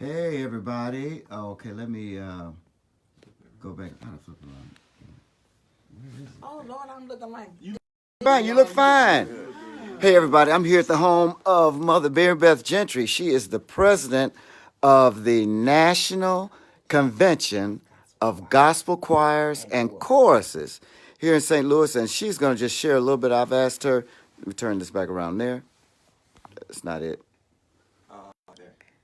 Hey everybody. Okay, let me go back. How to flip around? Oh Lord, I'm looking like you. Fine, you look fine. Hey everybody, I'm here at the home of Mother Mary Beth Gentry. She is the president of the National Convention of Gospel Choirs and Choruses here in St. Louis, and she's going to just share a little bit. I've asked her. Let me turn this back around there. That's not it.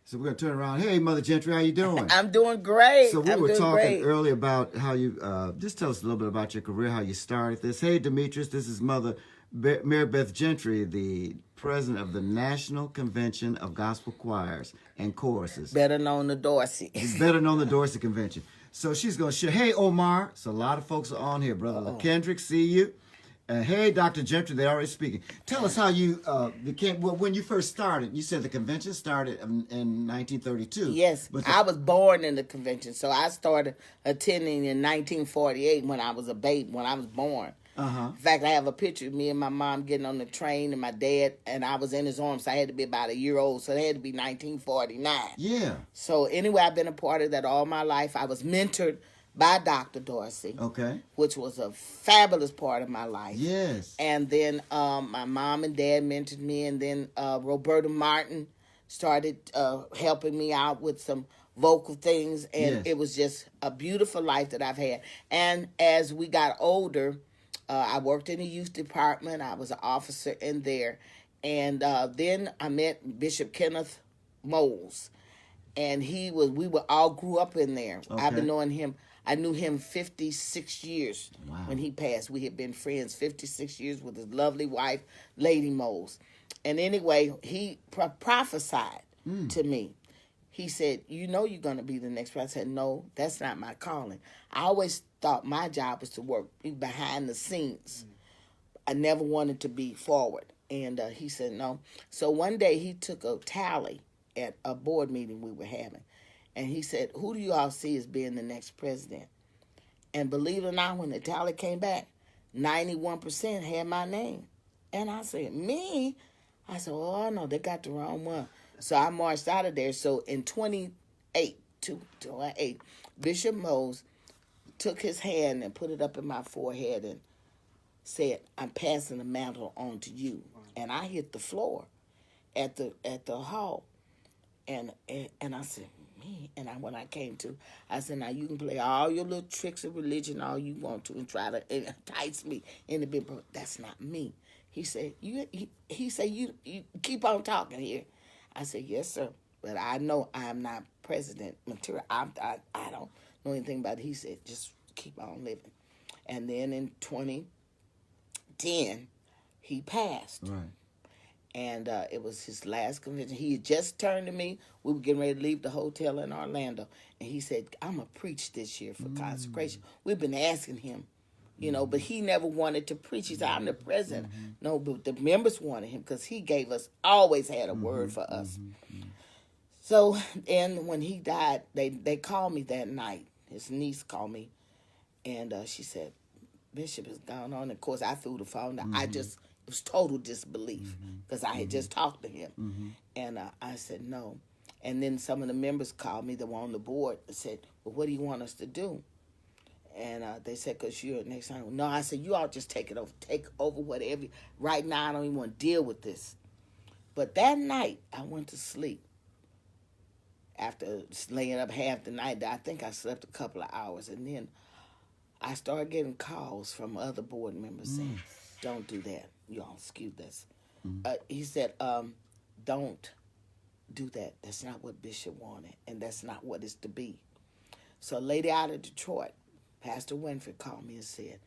So we're gonna turn around. Hey, Mother Gentry, how you doing? I'm doing great. So we were talking earlier about how you just tell us a little bit about your career, how you started this. Hey, Demetrius, this is Mother Mary Beth Gentry, the president of the National Convention of Gospel Choirs and Choruses. Better known the Dorsey. Better known the Dorsey Convention. So she's gonna share. Hey, Omar. So a lot of folks are on here, brother. Kendrick, see you. Hey, Dr. Gentry, they're already speaking. Tell us how you became, well, when you first started. You said the convention started in 1932. Yes, I was born in the convention. So I started attending in 1948 when I was a baby, when I was born. In fact, I have a picture of me and my mom getting on the train and my dad, and I was in his arms. So I had to be about a year old, so it had to be 1949. Yeah. So anyway, I've been a part of that all my life. I was mentored by Dr. Dorsey. Okay. Which was a fabulous part of my life. Yes. And then my mom and dad mentored me, and then Roberta Martin started helping me out with some vocal things, and it was just a beautiful life that I've had. And as we got older, I worked in the youth department. I was an officer in there. And then I met Bishop Kenneth Moles, and we all grew up in there. Okay. I've been knowing him. I knew him 56 years when he passed. We had been friends 56 years with his lovely wife, Lady Moles. And anyway, he prophesied to me. He said, you know you're going to be the next president. I said, no, that's not my calling. I always thought my job was to work behind the scenes. I never wanted to be forward. And he said, no. So one day he took a tally at a board meeting we were having. And he said, who do you all see as being the next president? And believe it or not, when the tally came back, 91% had my name. And I said, me? I said, oh, no, they got the wrong one. So I marched out of there. So in 28, Bishop Mose took his hand and put it up in my forehead and said, I'm passing the mantle on to you. And I hit the floor at the hall. And I said, me. And when I came to, I said, now you can play all your little tricks of religion all you want to and try to entice me into being, but that's not me. He said, he said, you keep on talking here. I said, yes, sir. But I know I'm not president material. I don't know anything about it. He said, just keep on living. And then in 2010, he passed. Right. And it was his last convention. He had just turned to me. We were getting ready to leave the hotel in Orlando. And he said, I'm going to preach this year for consecration. We've been asking him, but he never wanted to preach. He said, I'm the president. No, but the members wanted him because he always had a word for us. So, and when he died, they called me that night. His niece called me. And she said, Bishop is gone on. Of course, I threw the phone down. It was total disbelief because I had just talked to him. And I said, no. And then some of the members called me that were on the board and said, well, what do you want us to do? And they said, because you're next time. No, I said, you all just take over whatever. Right now, I don't even want to deal with this. But that night, I went to sleep. After laying up half the night, I think I slept a couple of hours. And then I started getting calls from other board members saying, don't do that. You all excuse this. He said, don't do that. That's not what Bishop wanted, and that's not what it's to be. So a lady out of Detroit, Pastor Winfrey, called me and said,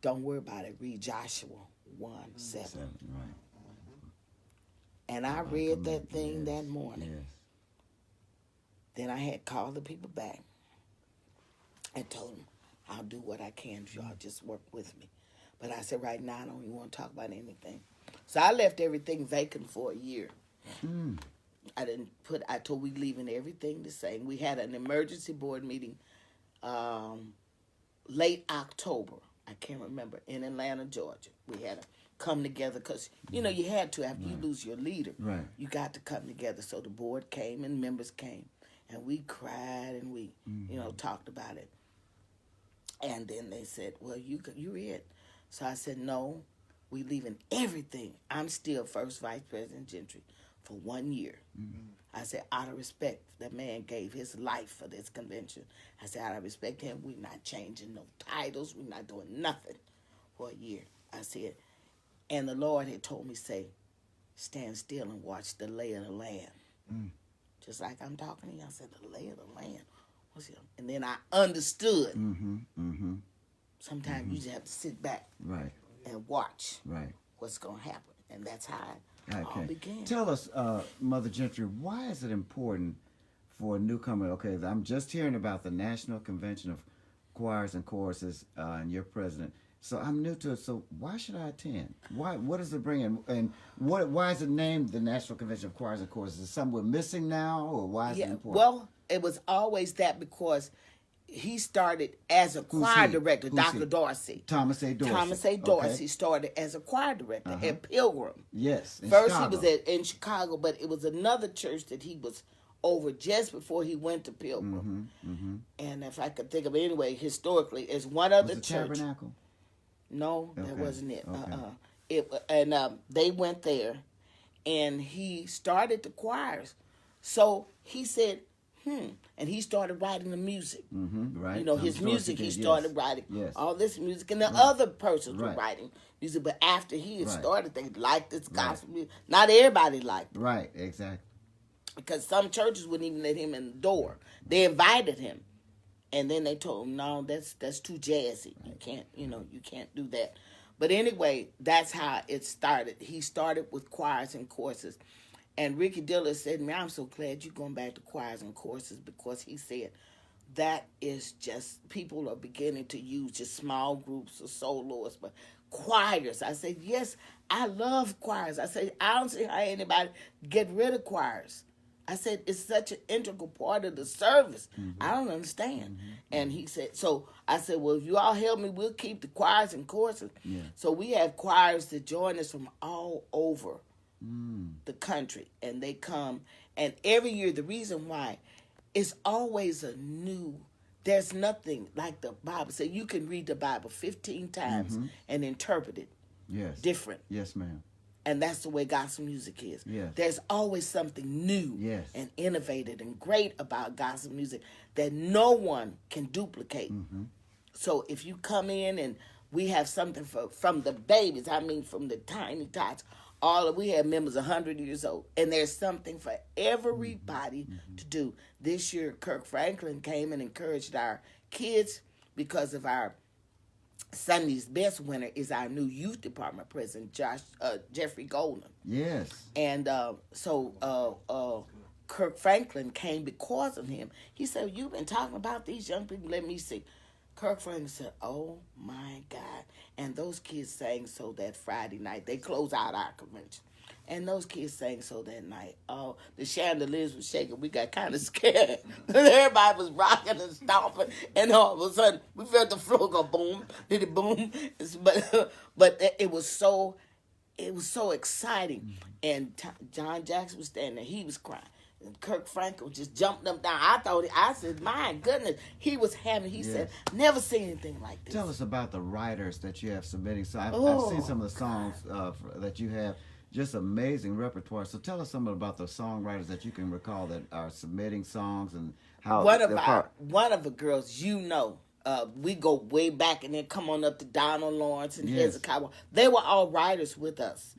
don't worry about it. Read Joshua 1:7. Right. And I read that thing that morning. Yes. Then I had called the people back and told them, I'll do what I can if y'all just work with me. But I said, right now, I don't even want to talk about anything. So I left everything vacant for a year. I told we leaving everything the same. We had an emergency board meeting late October. I can't remember, in Atlanta, Georgia. We had come together because, you had to after you lose your leader. Right. You got to come together. So the board came and members came. And we cried and we, talked about it. And then they said, well, you're it. So I said, no, we leaving everything. I'm still First Vice President Gentry for 1 year. I said, out of respect, that man gave his life for this convention. I said, out of respect to him, we're not changing no titles. We're not doing nothing for a year. I said, and the Lord had told me, say, stand still and watch the lay of the land. Just like I'm talking to you, I said, the lay of the land. What's it? And then I understood. Sometimes you just have to sit back and watch what's going to happen. And that's how it all began. Tell us, Mother Gentry, why is it important for a newcomer? Okay, I'm just hearing about the National Convention of Choirs and Choruses, and you're president. So I'm new to it. So why should I attend? What does it bring in? And why is it named the National Convention of Choirs and Choruses? Is something we're missing now, or why is it important? Well, it was always that because he started as a choir director, Dr. Dorsey. Thomas A. Dorsey. Thomas A. Dorsey started as a choir director at Pilgrim. Yes, First Chicago. he was in Chicago, but it was another church that he was over just before he went to Pilgrim. And if I could think of it anyway, historically, it's one other church. Tabernacle? No, that wasn't it. Okay. They went there, and he started the choirs. So he said, and he started writing the music. Right. His music, he started writing all this music, and the other persons were writing music. But after he had started, they liked this gospel music. Not everybody liked it. Right, exactly. Because some churches wouldn't even let him in the door. They invited him. And then they told him, no, that's too jazzy. You can't do that. But anyway, that's how it started. He started with choirs and courses. And Ricky Diller said to me, I'm so glad you're going back to choirs and courses, because he said that is just, people are beginning to use just small groups or soloists, but choirs. I said, yes, I love choirs. I said, I don't see how anybody get rid of choirs. I said, it's such an integral part of the service. I don't understand. And he said, so I said, well, if you all help me, we'll keep the choirs and courses. So we have choirs that join us from all over the country. And they come. And every year, the reason why, it's always a new, there's nothing like the Bible. So you can read the Bible 15 times and interpret it different. Yes, ma'am. And that's the way gospel music is. Yes. There's always something new and innovative and great about gospel music that no one can duplicate. So if you come in and we have something from the babies, from the tiny tots, we have members 100 years old, and there's something for everybody to do. This year, Kirk Franklin came and encouraged our kids because of our Sunday's Best winner is our new youth department president, Jeffrey Golden. Yes. And so Kirk Franklin came because of him. He said, you've been talking about these young people. Let me see. Kirk Franklin said, oh, my God. And those kids sang so that Friday night. They closed out our convention. And those kids sang so that night. Oh, the chandeliers were shaking. We got kind of scared. Everybody was rocking and stomping. And all of a sudden, we felt the floor go boom. Did it boom? But it was so exciting. And John Jackson was standing there. He was crying. And Kirk Franklin just jumped up down. I said, my goodness. He said, never seen anything like this. Tell us about the writers that you have submitting. So I've seen some of the songs that you have. Just amazing repertoire. So tell us something about the songwriters that you can recall that are submitting songs and how. One of the girls, we go way back and then come on up to Donald Lawrence and Hezekiah. They were all writers with us.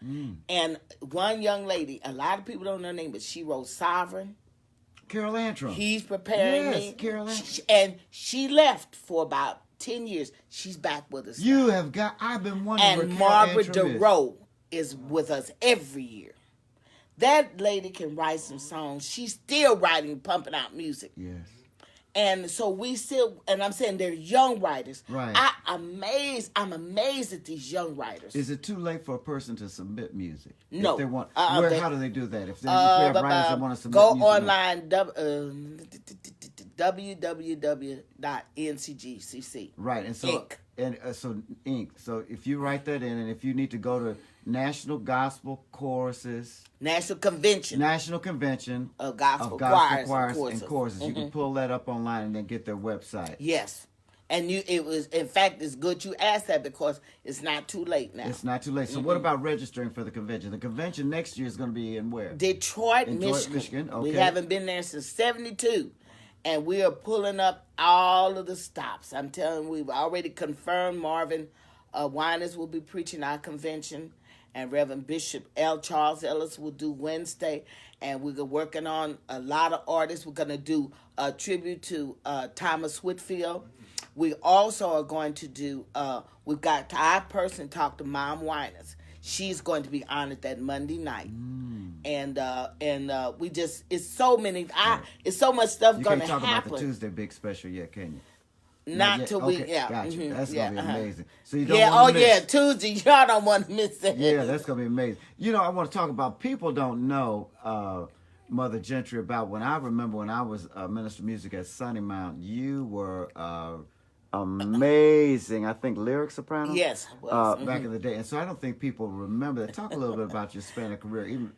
And one young lady, a lot of people don't know her name, but she wrote Sovereign. Carol Antrim. He's preparing me. Carol Antrim. And she left for about 10 years. She's back with us. I've been wondering where And Carol Margaret Antrim DeRoe is with us every year. That lady can write some songs. She's still writing, pumping out music. Yes. And so and I'm saying they're young writers. Right. I'm amazed at these young writers. Is it too late for a person to submit music? No. If they want, how do they do that? If they have writers that want to submit music? Go online, www.ncgcc. Right, and so Inc. So Inc. So if you write that in, and if you need to go to National Gospel Choruses, National Convention National Convention of Gospel Choirs Choirs and Choruses. You can pull that up online and then get their website. Yes. And it was, in fact, it's good you asked that because it's not too late now. It's not too late. So what about registering for the convention? The convention next year is going to be in where? Detroit, Michigan. Okay. We haven't been there since 72. And we are pulling up all of the stops. I'm telling you, we've already confirmed Marvin Winans will be preaching our convention. And Reverend Bishop L. Charles Ellis will do Wednesday. And we're working on a lot of artists. We're going to do a tribute to Thomas Whitfield. We also are going to do, we've got our person talk to Mom Winans. She's going to be honored that Monday night. And we just, it's so many, it's so much stuff going to happen. You can't talk about the Tuesday big special yet, can you? Not till we, okay, got you. That's going to be amazing. So you don't want to miss. Tuesday. Y'all don't want to miss that. Yeah, that's going to be amazing. You know, I want to talk about, people don't know, Mother Gentry, about when I remember when I was minister of music at Sunny Mount, you were amazing. I think lyric soprano. Yes, I was. Back in the day, and so I don't think people remember that. Talk a little bit about your span of career. Even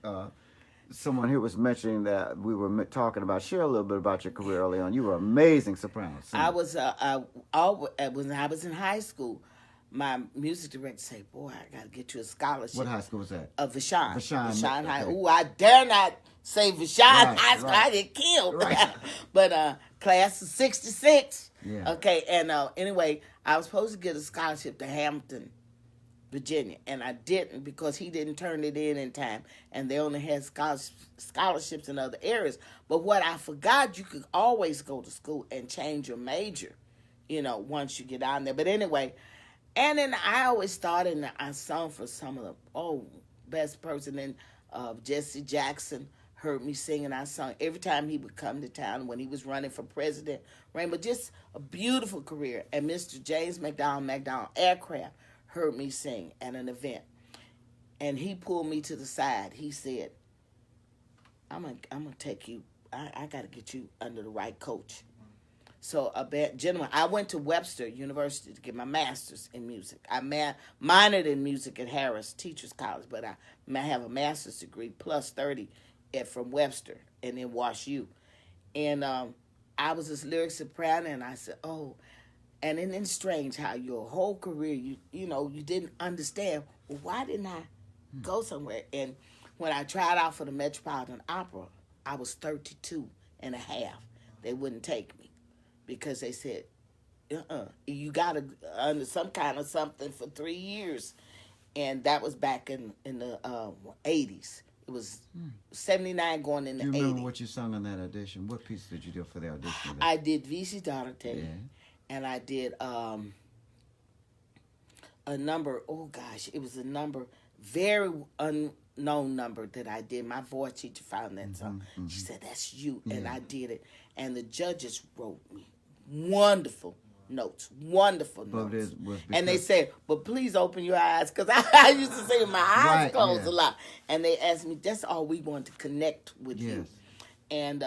someone here was mentioning that we were talking about. Share a little bit about your career early on. You were amazing soprano singer. I was when I was in high school. My music director said, "Boy, I got to get you a scholarship." What high school was that? Vashon. Vashon High. okay. Ooh, I dare not say Vashon High School. I get killed. Right. But class of '66. Yeah. Okay, and anyway, I was supposed to get a scholarship to Hampton, Virginia, and I didn't because he didn't turn it in time, and they only had scholarships in other areas. But what I forgot, you could always go to school and change your major, once you get on there. But anyway, and then I always thought, and I sung for some of the best person, and Jesse Jackson heard me sing, and I sung every time he would come to town when he was running for president. Rainbow, just a beautiful career. And Mr. James McDonald Aircraft heard me sing at an event, and he pulled me to the side. He said, I'm gonna take you, I got to get you under the right coach. So gentlemen, I went to Webster University to get my master's in music. I minored in music at Harris Teachers College, but I have a master's degree plus 30 from Webster and then WashU. And I was this lyric soprano, and I said, and then it's strange how your whole career, you didn't understand, well, why didn't I go somewhere? And when I tried out for the Metropolitan Opera, I was 32 and a half. They wouldn't take me because they said, you got to under some kind of something for 3 years. And that was back in the 80s. It was 79 going into 80. Do you remember what you sung on that audition? What piece did you do for the audition? I did Vici Donate, and I did a number, it was a number, very unknown number that I did. My voice teacher found that song. Mm-hmm. She said, that's you, and I did it. And the judges wrote me wonderful notes. And they said, but please open your eyes, because I used to sing with my eyes closed a lot. And they asked me, that's all we want, to connect with you. And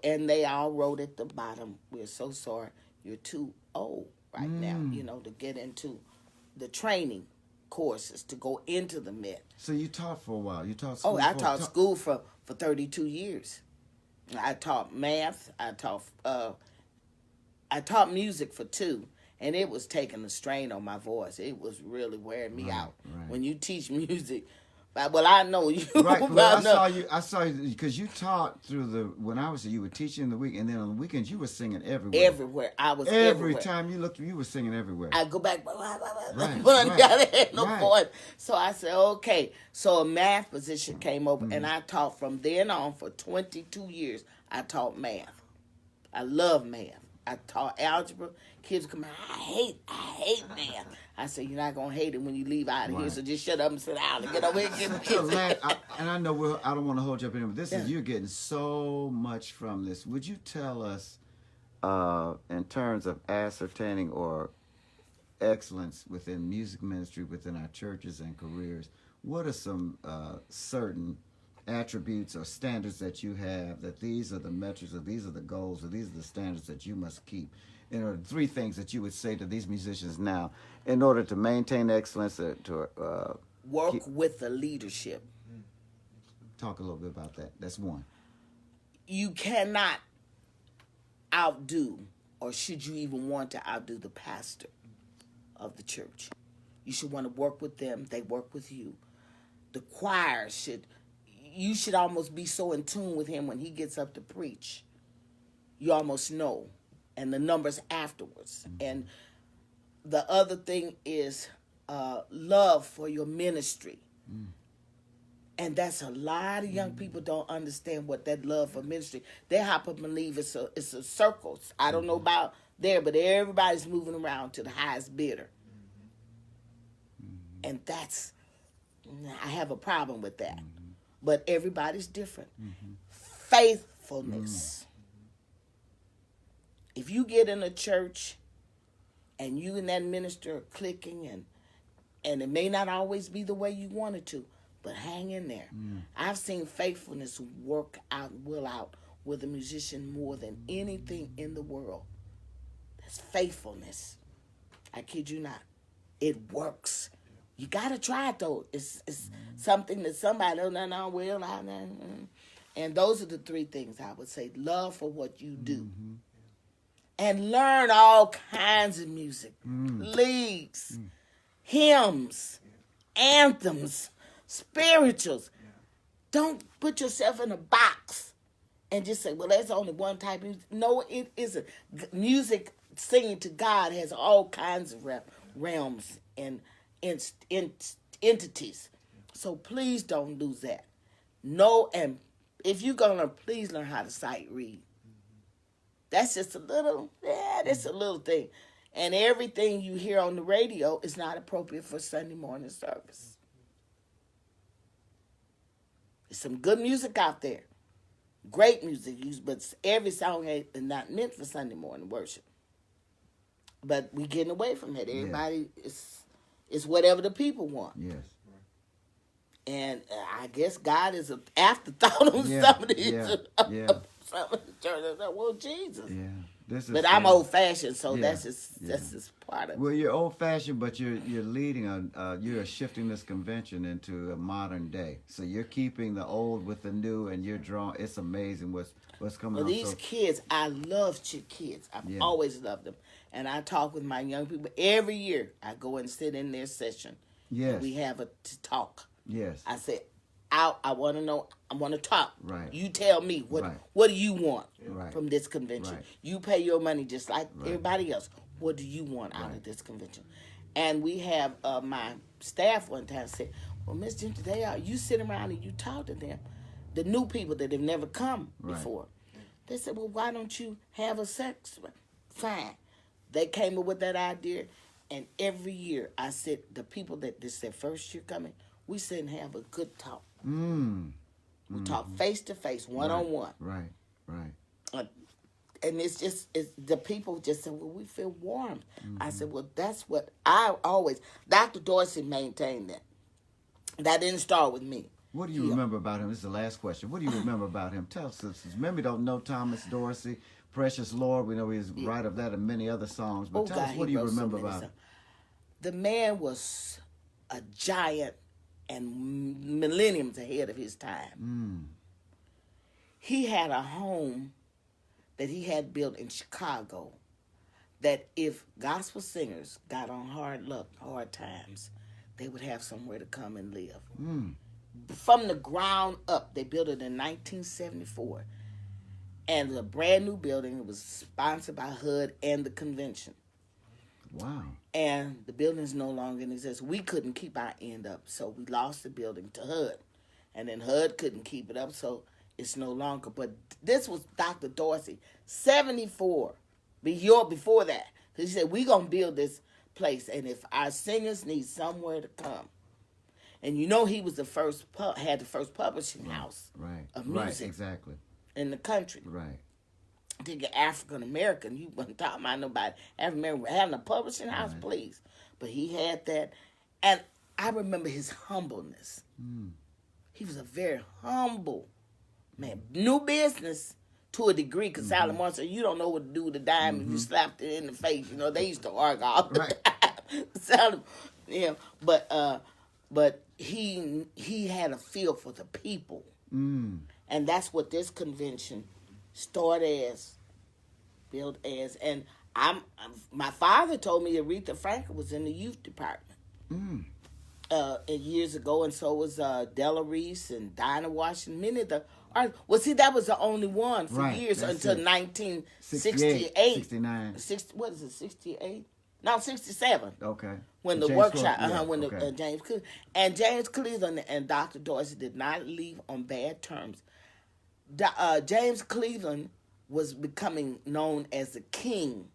and they all wrote at the bottom, we're so sorry, you're too old right now, to get into the training courses, to go into the Met. So you taught for a while. You taught school? I taught school for 32 years. I taught math. I taught music for 2, and it was taking a strain on my voice. It was really wearing me out. Right. When you teach music, well, I know you. Right, well, I saw you because you taught when I was there, you were teaching in the week, and then on the weekends you were singing everywhere. Everywhere. I was everywhere. Every time you looked, you were singing everywhere. I go back, I had no voice. So I said, okay. So a math position came over, and I taught from then on for 22 years. I taught math. I love math. I taught algebra. Kids come out, I hate math. I said, you're not going to hate it when you leave out of here, so just shut up and sit down and get over here and get busy. And I know I don't want to hold you up anymore, but you're getting so much from this. Would you tell us, in terms of ascertaining or excellence within music ministry, within our churches and careers, what are some certain attributes or standards that you have, that these are the metrics, or these are the goals, or these are the standards that you must keep? And are 3 things that you would say to these musicians now in order to maintain excellence, to Work with the leadership. Talk a little bit about that. That's one. You cannot outdo, or should you even want to outdo, the pastor of the church. You should want to work with them. They work with you. The choir you should almost be so in tune with him when he gets up to preach. You almost know. And the numbers afterwards. And the other thing is love for your ministry. And that's a lot of young people don't understand what that love for ministry. They hop up and believe it's a circles. I don't know about there, but everybody's moving around to the highest bidder. And I have a problem with that. But everybody's different. Faithfulness. If you get in a church and you and that minister are clicking, and it may not always be the way you want it to, but hang in there. I've seen faithfulness work out, will out with a musician more than anything in the world. That's faithfulness. I kid you not. It works. You got to try it, though. It's something that somebody, and those are the three things I would say. Love for what you do. And learn all kinds of music. Leads, hymns, anthems, spirituals. Don't put yourself in a box and just say, well, that's only one type of music. No, it isn't. Music, singing to God, has all kinds of realms and entities. So please don't lose that. No, and if you're going to learn, please learn how to sight read. That's just a little thing. And everything you hear on the radio is not appropriate for Sunday morning service. There's some good music out there. Great music, but every song is not meant for Sunday morning worship. But we're getting away from it. Everybody is whatever the people want. Yes. And I guess God is an afterthought on some of these. Some of the churches. Well, Jesus. Yeah. But I'm old fashioned, so that's just part of it. Well, you're old fashioned, but you're leading you're shifting this convention into a modern day. So you're keeping the old with the new, and you're drawing. It's amazing what's coming. Well, these kids, I love kids. I've always loved them, and I talk with my young people every year. I go and sit in their session. Yes. And we have a talk. Yes. I said, I want to know. I want to talk. Right. You tell me what do you want from this convention? Right. You pay your money just like everybody else. What do you want out of this convention? And we have my staff one time said, "Well, Miss Gentry, you sit around and you talk to them, the new people that have never come before." They said, "Well, why don't you have a sex?" Fine. They came up with that idea, and every year I said, the people that this their first year coming, we sit and have a good talk. We talk face to face, one on one. Right. And it's the people just said, well, we feel warm. I said, well, that's what I always. Dr. Dorsey maintained that. That didn't start with me. What do you remember about him? This is the last question. What do you remember about him? Tell us, sisters. Many don't know Thomas Dorsey, Precious Lord. We know he's right of that and many other songs. But tell us, what do you remember about him? The man was a giant and millenniums ahead of his time. He had a home that he had built in Chicago that if gospel singers got on hard times, they would have somewhere to come and live. From the ground up, they built it in 1974. And it was a brand new building. It was sponsored by HUD and the convention. Wow. And the building is no longer in existence. We couldn't keep our end up, so we lost the building to HUD. And then HUD couldn't keep it up, so it's no longer. But this was Dr. Dorsey, 74, before that. He said, we're going to build this place, and if our singers need somewhere to come. And you know he was had the first publishing house of music in the country. Right. I think you're African American. You wasn't talking about nobody African American having a publishing house, please. But he had that, and I remember his humbleness. He was a very humble man. New business to a degree, because Sally Moore said, "You don't know what to do with a dime if you slapped it in the face." You know, they used to argue all the time. Sally, but but he had a feel for the people, and that's what this convention started as, built as. And my father told me Aretha Franklin was in the youth department years ago, and so was Della Reese and Dinah Washington. Many of the artists. Well, see, that was the only one for years until 1968. 69. What is it, 68? No, 67. Okay. When the workshop, James Cleveland. And James Cleveland and Dr. Dorsey did not leave on bad terms. James Cleveland was becoming known as the king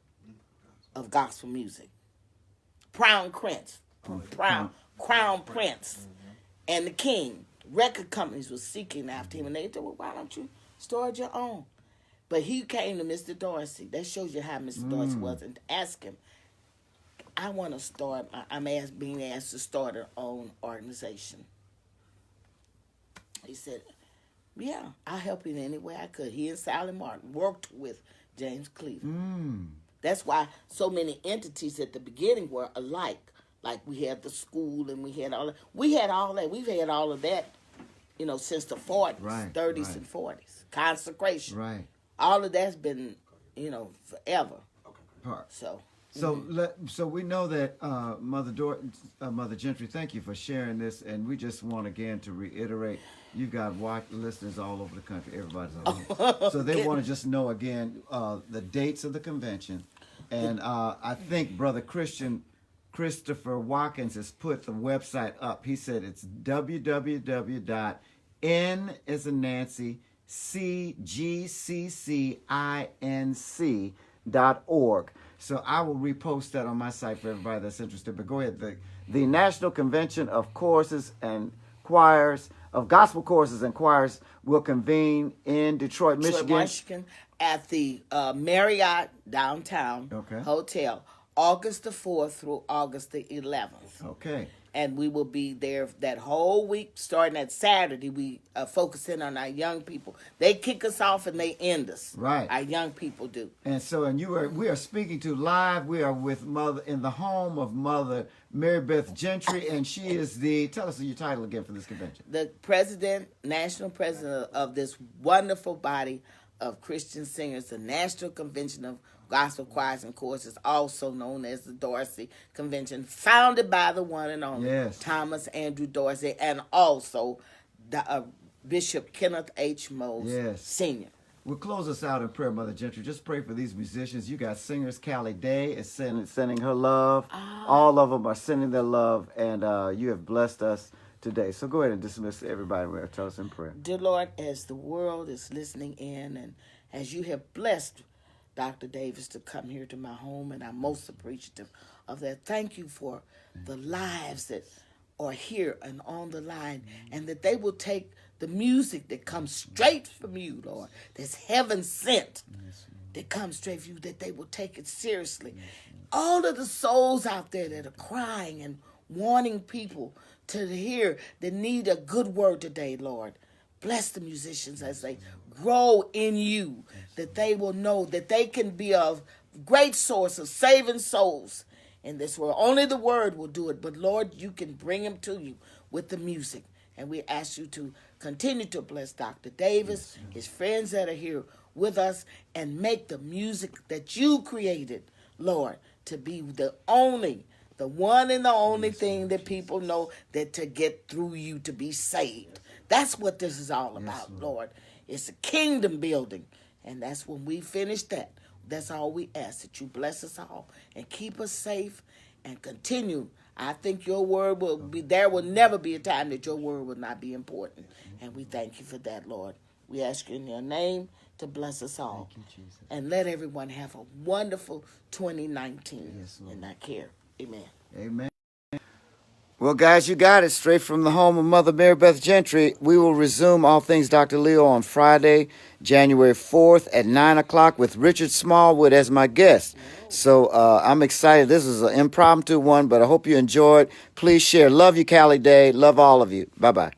of gospel music. Crown Prince. And the king. Record companies were seeking after him, and they said, well, why don't you start your own? But he came to Mr. Dorsey. That shows you how Mr. Dorsey was, and asked him, I want to start, being asked to start our own organization. He said, yeah, I'll help you in any way I could. He and Sally Martin worked with James Cleveland. That's why so many entities at the beginning were alike. Like we had the school and we had all that. We've had all of that, since the 40s, 30s, and 40s. Consecration. Right. All of that's been, forever. Okay. So we know that Mother Gentry, thank you for sharing this, and we just want again to reiterate, you've got listeners all over the country, everybody's on here. So they want to just know again the dates of the convention, and I think Brother Christopher Watkins has put the website up. He said it's www.n as in Nancy cgccinc.org. So I will repost that on my site for everybody that's interested. But go ahead. The National Convention of Choruses and Choirs, of Gospel Choruses and Choirs, will convene in Detroit, Michigan. At the Marriott Downtown Hotel, August the 4th through August the 11th. Okay. And we will be there that whole week, starting at Saturday. We focus in on our young people. They kick us off and they end us. Right. Our young people do. And so, we are speaking to live. We are with in the home of Mother Mary Beth Gentry, and she is tell us your title again for this convention. The national president of this wonderful body of Christian singers, the National Convention of Gospel Choirs and Choruses, also known as the Dorsey Convention, founded by the one and only Thomas Andrew Dorsey, and also the Bishop Kenneth H. Mose Sr. We'll close us out in prayer, Mother Gentry. Just pray for these musicians. You got singers. Callie Day is sending her love. All of them are sending their love, and you have blessed us today. So go ahead and dismiss everybody. We'll tell us in prayer. Dear Lord, as the world is listening in, and as you have blessed Dr. Davis to come here to my home, and I'm most appreciative of that. Thank you for the lives that are here and on the line, and that they will take the music that comes straight from you, Lord, that's heaven sent, that comes straight from you, that they will take it seriously. All of the souls out there that are crying and wanting people to hear that need a good word today, Lord, bless the musicians as they grow in you, that they will know that they can be a great source of saving souls in this world. Only the word will do it, but Lord, you can bring them to you with the music. And we ask you to continue to bless Dr. Davis, his friends that are here with us, and make the music that you created, Lord, to be the one and the only thing that people know, that to get through you to be saved. That's what this is all about, Lord. It's a kingdom building. And that's when we finish that. That's all we ask, that you bless us all and keep us safe and continue. I think your word will be, there will never be a time that your word will not be important. And we thank you for that, Lord. We ask you in your name to bless us all. Thank you, Jesus. And let everyone have a wonderful 2019 in that care. Amen. Amen. Well, guys, you got it straight from the home of Mother Mary Beth Gentry. We will resume All Things Dr. Leo on Friday, January 4th at 9 o'clock with Richard Smallwood as my guest. So I'm excited. This is an impromptu one, but I hope you enjoyed. Please share. Love you, Callie Day. Love all of you. Bye-bye.